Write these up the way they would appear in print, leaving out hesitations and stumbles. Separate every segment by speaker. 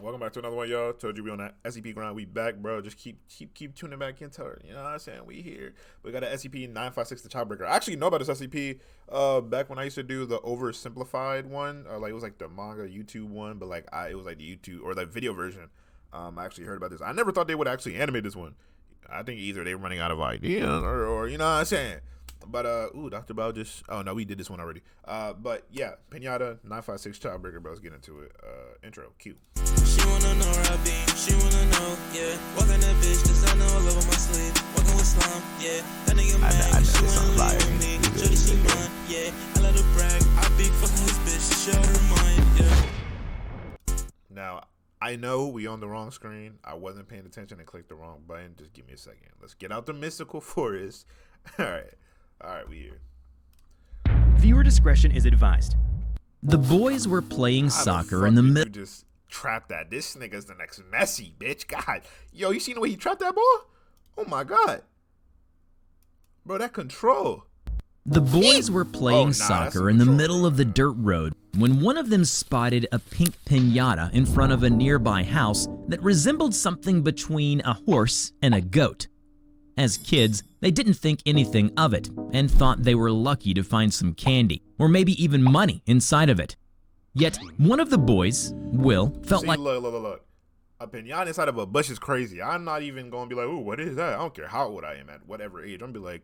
Speaker 1: Welcome back to another one, y'all. Told you we on that SCP grind. We back, bro. Just keep tuning back into her. You know what I'm saying? We here. We got an SCP-956, the Childbreaker. I actually know about this SCP back when I used to do the oversimplified one. Like it was like the manga YouTube one, but like it was like the YouTube or like video version. I actually heard about this. I never thought they would actually animate this one. I think either they were running out of ideas or you know what I'm saying. But Dr. Bao just we did this one already. But yeah, Piñata 956 Childbreaker, bro. Let's get into it. Intro, cue.
Speaker 2: She wanna know where I be, she wanna know, yeah. Walking that bitch, designer all over my sleeve. Walking with slime, yeah. That nigga mad, cause she wanna leave with me. Shorty, she mine, yeah. I let her brag, I be fucking his bitch, she out her mind, yeah.
Speaker 1: Now, I know we on the wrong screen. I wasn't paying attention and clicked the wrong button. Just give me a second. Let's get out the mystical forest. Alright, we here.
Speaker 3: Viewer discretion is advised. The boys were playing soccer in the middle.
Speaker 1: Just trap that. This nigga's the next Messi, bitch. God. Yo, you seen the way he trapped that ball? Oh my God. Bro, that control.
Speaker 3: The boys were playing soccer in the middle of the dirt road when one of them spotted a pink piñata in front of a nearby house that resembled something between a horse and a goat. As kids, they didn't think anything of it and thought they were lucky to find some candy or maybe even money inside of it. Yet, one of the boys, Will, felt like—
Speaker 1: Look. A piñata inside of a bush is crazy. I'm not even going to be like, ooh, what is that? I don't care how old I am at whatever age. I'm going to be like,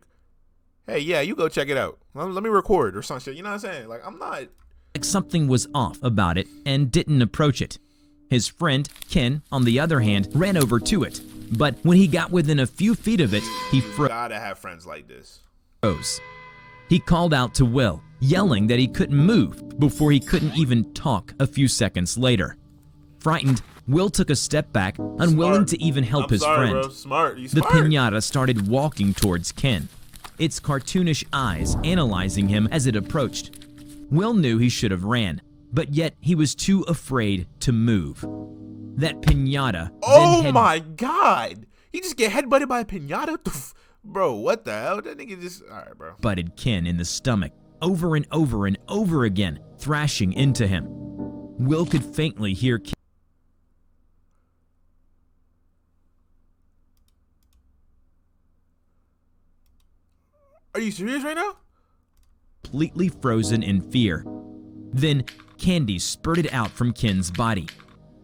Speaker 1: hey, yeah, you go check it out. Let me record or some shit. You know what I'm saying? Like, I'm not—
Speaker 3: like something was off about it and didn't approach it. His friend, Ken, on the other hand, ran over to it. But when he got within a few feet of it, he froze.
Speaker 1: Gotta have friends like this.
Speaker 3: He called out to Will, yelling that he couldn't move before he couldn't even talk a few seconds later. Frightened, Will took a step back, unwilling to even help his friend.
Speaker 1: Bro. Smart.
Speaker 3: The piñata started walking towards Ken, its cartoonish eyes analyzing him as it approached. Will knew he should have ran, but yet he was too afraid to move. That piñata.
Speaker 1: Oh my God! He just get headbutted by a piñata? Bro, what the hell? That nigga just— alright, bro.
Speaker 3: Butted Ken in the stomach over and over and over again, thrashing into him. Will could faintly hear Ken.
Speaker 1: Are you serious right now?
Speaker 3: Completely frozen in fear. Then candy spurted out from Ken's body.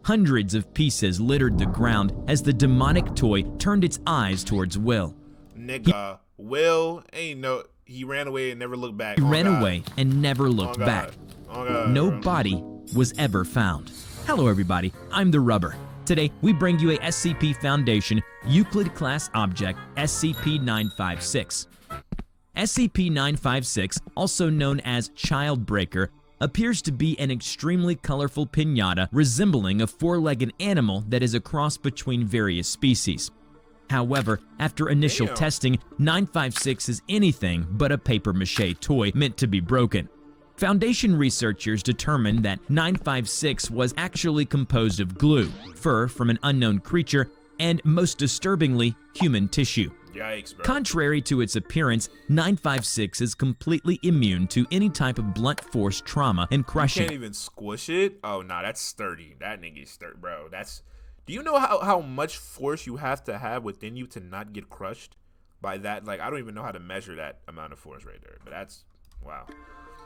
Speaker 3: Hundreds of pieces littered the ground as the demonic toy turned its eyes towards Will.
Speaker 1: Nigga, Will ain't no— he ran away and never looked back.
Speaker 3: He ran away and never looked back. No body was ever found. Hello everybody, I'm the Rubber. Today we bring you a SCP Foundation Euclid class object SCP-956. SCP-956, also known as Childbreaker, appears to be an extremely colorful piñata resembling a four-legged animal that is a cross between various species. However, after initial testing, 956 is anything but a papier-mâché toy meant to be broken. Foundation researchers determined that 956 was actually composed of glue, fur from an unknown creature, and most disturbingly, human tissue.
Speaker 1: Yikes, bro.
Speaker 3: Contrary to its appearance, 956 is completely immune to any type of blunt force trauma and crushing.
Speaker 1: You can't even squish it? Oh, nah, that's sturdy. That nigga's sturdy, bro. That's— do you know how much force you have to have within you to not get crushed by that? Like, I don't even know how to measure that amount of force right there, but that's— wow.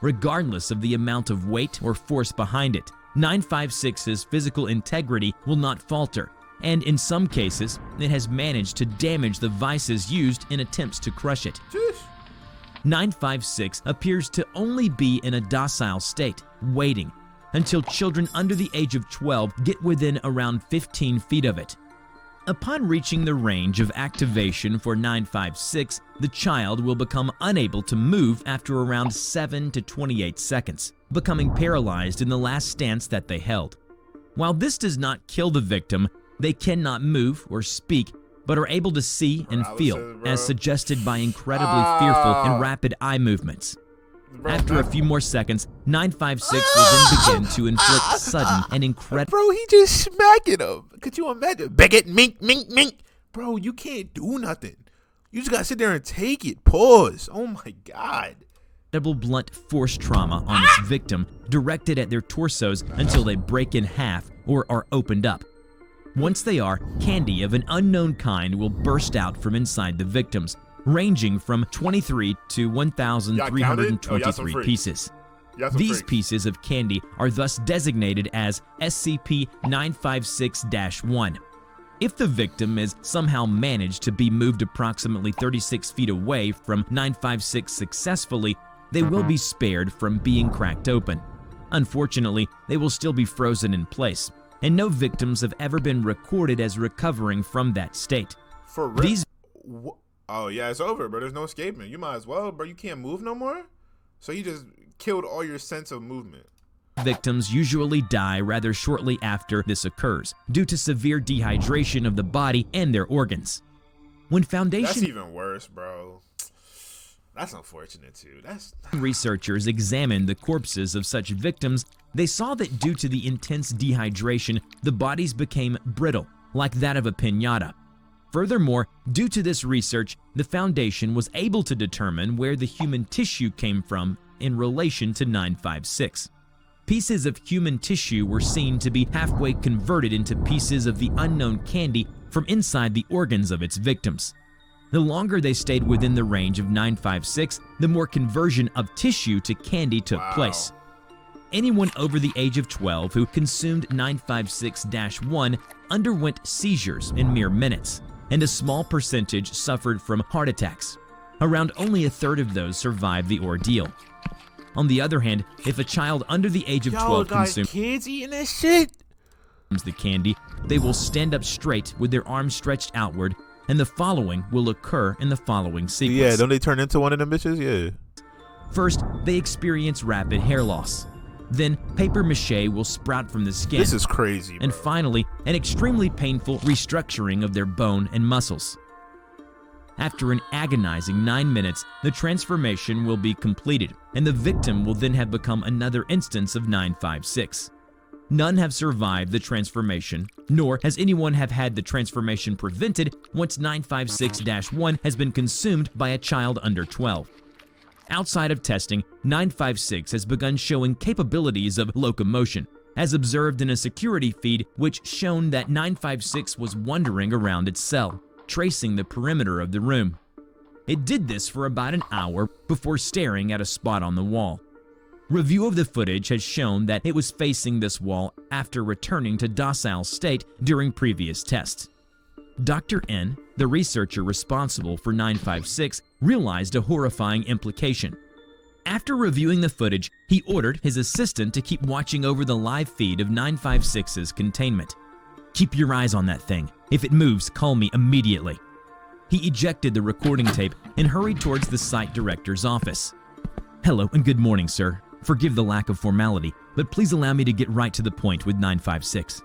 Speaker 3: Regardless of the amount of weight or force behind it, 956's physical integrity will not falter. And in some cases, it has managed to damage the vices used in attempts to crush it.
Speaker 1: Jeez.
Speaker 3: 956 appears to only be in a docile state, waiting, until children under the age of 12 get within around 15 feet of it. Upon reaching the range of activation for 956, the child will become unable to move after around 7 to 28 seconds, becoming paralyzed in the last stance that they held. While this does not kill the victim, they cannot move or speak, but are able to see and feel, as suggested by incredibly fearful and rapid eye movements. After a few more seconds, 956 will then begin to inflict sudden and incredible—
Speaker 1: bro, he just smacking him. Could you imagine? Bigot, mink, mink, mink. Bro, you can't do nothing. You just gotta sit there and take it. Pause. Oh my God.
Speaker 3: Double blunt force trauma on its victim, directed at their torsos until they break in half, or are opened up. Once they are, candy of an unknown kind will burst out from inside the victims, ranging from 23 to 1,323 pieces. These pieces of candy are thus designated as SCP-956-1. If the victim is somehow managed to be moved approximately 36 feet away from 956 successfully, they will be spared from being cracked open. Unfortunately, they will still be frozen in place, and no victims have ever been recorded as recovering from that state.
Speaker 1: For real? Oh yeah, it's over, bro. There's no escaping. You might as well, bro. You can't move no more? So you just killed all your sense of movement.
Speaker 3: Victims usually die rather shortly after this occurs, due to severe dehydration of the body and their organs. When Foundation...
Speaker 1: That's even worse, bro. That's unfortunate, too.
Speaker 3: Researchers examined the corpses of such victims, they saw that due to the intense dehydration, the bodies became brittle, like that of a piñata. Furthermore, due to this research, the Foundation was able to determine where the human tissue came from in relation to 956. Pieces of human tissue were seen to be halfway converted into pieces of the unknown candy from inside the organs of its victims. The longer they stayed within the range of 956, the more conversion of tissue to candy took place. Anyone over the age of 12 who consumed 956-1 underwent seizures in mere minutes, and a small percentage suffered from heart attacks. Around only a third of those survived the ordeal. On the other hand, if a child under the age of 12 consumes
Speaker 1: kids eating this shit?
Speaker 3: The candy, they will stand up straight with their arms stretched outward, and the following will occur in the following sequence.
Speaker 1: Yeah, don't they turn into one of them bitches? Yeah.
Speaker 3: First, they experience rapid hair loss. Then, paper mache will sprout from the skin.
Speaker 1: This is crazy, bro.
Speaker 3: And finally, an extremely painful restructuring of their bone and muscles. After an agonizing 9 minutes, the transformation will be completed, and the victim will then have become another instance of 956. None have survived the transformation, nor has anyone have had the transformation prevented once 956-1 has been consumed by a child under 12. Outside of testing, 956 has begun showing capabilities of locomotion, as observed in a security feed which shown that 956 was wandering around its cell, tracing the perimeter of the room. It did this for about an hour before staring at a spot on the wall. Review of the footage has shown that it was facing this wall after returning to docile state during previous tests. Dr. N, the researcher responsible for 956, realized a horrifying implication. After reviewing the footage, he ordered his assistant to keep watching over the live feed of 956's containment. "Keep your eyes on that thing. If it moves, call me immediately." He ejected the recording tape and hurried towards the site director's office. "Hello and good morning, sir. Forgive the lack of formality, but please allow me to get right to the point with 956.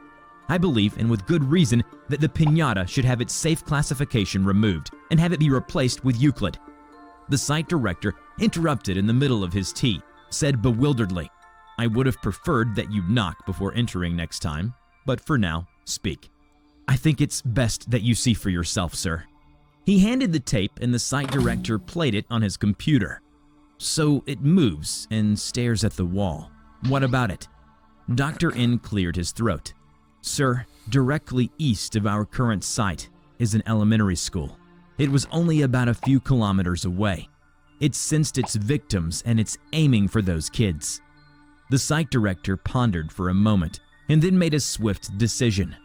Speaker 3: I believe, and with good reason, that the piñata should have its safe classification removed and have it be replaced with Euclid." The site director, interrupted in the middle of his tea, said bewilderedly, "I would have preferred that you knock before entering next time, but for now, speak." "I think it's best that you see for yourself, sir." He handed the tape and the site director played it on his computer. "So it moves and stares at the wall. What about it?" Dr. N cleared his throat. "Sir, directly east of our current site is an elementary school. It was only about a few kilometers away. It sensed its victims and it's aiming for those kids." The site director pondered for a moment and then made a swift decision.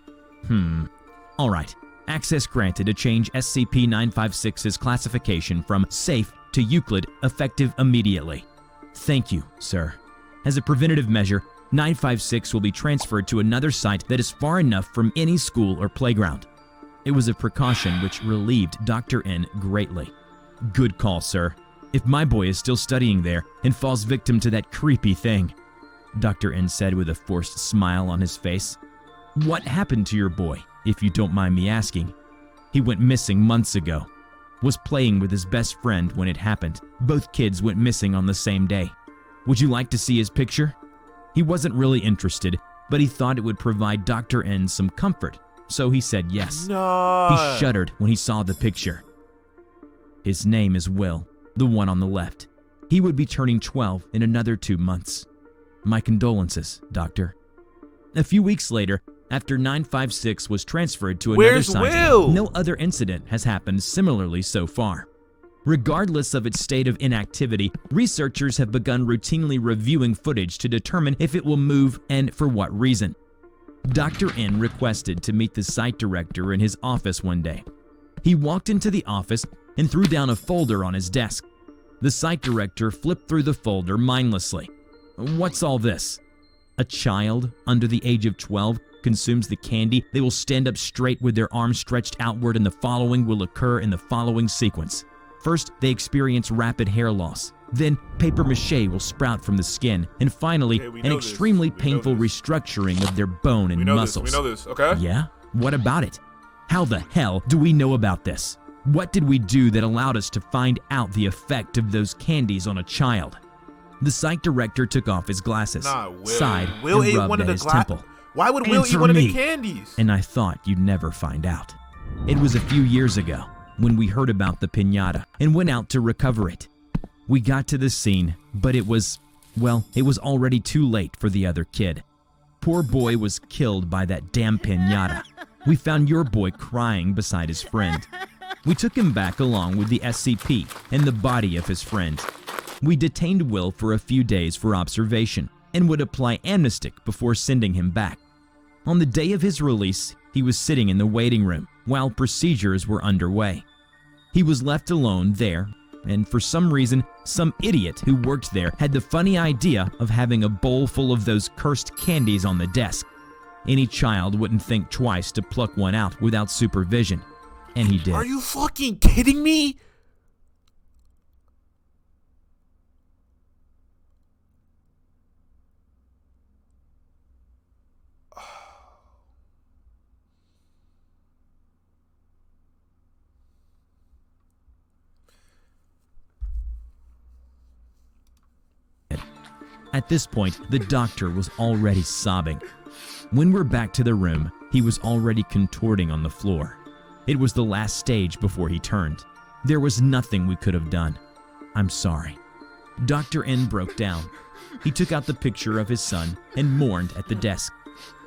Speaker 3: All right. Access granted to change SCP-956's classification from safe to Euclid effective immediately. Thank you, sir. As a preventative measure, 956 will be transferred to another site that is far enough from any school or playground. It was a precaution which relieved Dr. N greatly. Good call, sir. If my boy is still studying there and falls victim to that creepy thing, Dr. N said with a forced smile on his face. What happened to your boy, if you don't mind me asking? He went missing months ago. Was playing with his best friend when it happened. Both kids went missing on the same day. Would you like to see his picture? He wasn't really interested, but he thought it would provide Dr. N some comfort, so he said yes.
Speaker 1: No.
Speaker 3: He shuddered when he saw the picture. His name is Will, the one on the left. He would be turning 12 in another 2 months. My condolences, Doctor. A few weeks later, after 956 was transferred to another
Speaker 1: Where's
Speaker 3: site,
Speaker 1: Will?
Speaker 3: no other incident has happened similarly so far. Regardless of its state of inactivity, researchers have begun routinely reviewing footage to determine if it will move and for what reason. Dr. N requested to meet the site director in his office one day. He walked into the office and threw down a folder on his desk. The site director flipped through the folder mindlessly. "What's all this?" A child under the age of 12 consumes the candy, they will stand up straight with their arms stretched outward, and the following will occur in the following sequence. First, they experience rapid hair loss. Then, paper mache will sprout from the skin. And finally, an extremely painful restructuring of their bone and muscles.
Speaker 1: We know this, okay?
Speaker 3: Yeah? What about it? How the hell do we know about this? What did we do that allowed us to find out the effect of those candies on a child? The site director took off his glasses, sighed,
Speaker 1: Will
Speaker 3: and
Speaker 1: ate
Speaker 3: rubbed
Speaker 1: one of
Speaker 3: at
Speaker 1: the
Speaker 3: his temple.
Speaker 1: Why would Will eat
Speaker 3: Answer
Speaker 1: one of the
Speaker 3: me.
Speaker 1: candies?
Speaker 3: And I thought you'd never find out. It was a few years ago when we heard about the piñata and went out to recover it. We got to the scene, but it was already too late for the other kid. Poor boy was killed by that damn piñata. We found your boy crying beside his friend. We took him back along with the SCP and the body of his friend. We detained Will for a few days for observation and would apply amnestic before sending him back. On the day of his release, he was sitting in the waiting room while procedures were underway. He was left alone there, and for some reason, some idiot who worked there had the funny idea of having a bowl full of those cursed candies on the desk. Any child wouldn't think twice to pluck one out without supervision, and he did.
Speaker 1: Are you fucking kidding me?
Speaker 3: At this point, the doctor was already sobbing. When we're back to the room, he was already contorting on the floor. It was the last stage before he turned. There was nothing we could have done. I'm sorry. Dr. N broke down. He took out the picture of his son and mourned at the desk.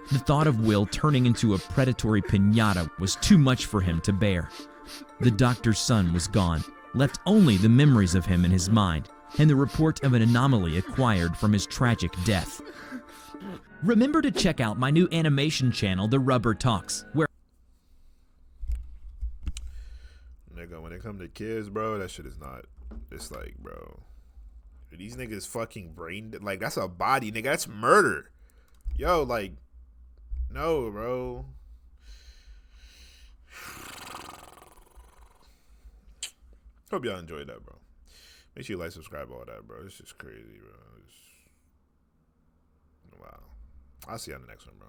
Speaker 3: The thought of Will turning into a predatory piñata was too much for him to bear. The doctor's son was gone, left only the memories of him in his mind, and the report of an anomaly acquired from his tragic death. Remember to check out my new animation channel, The Rubber Talks, where
Speaker 1: Nigga, when it come to kids, bro, that shit is not. It's like, bro, these niggas fucking brain, like, that's a body, nigga. That's murder. Yo, like, no, bro. Hope y'all enjoyed that, bro. Make sure you like, subscribe, all that, bro. It's just crazy, bro. Wow. I'll see you on the next one, bro.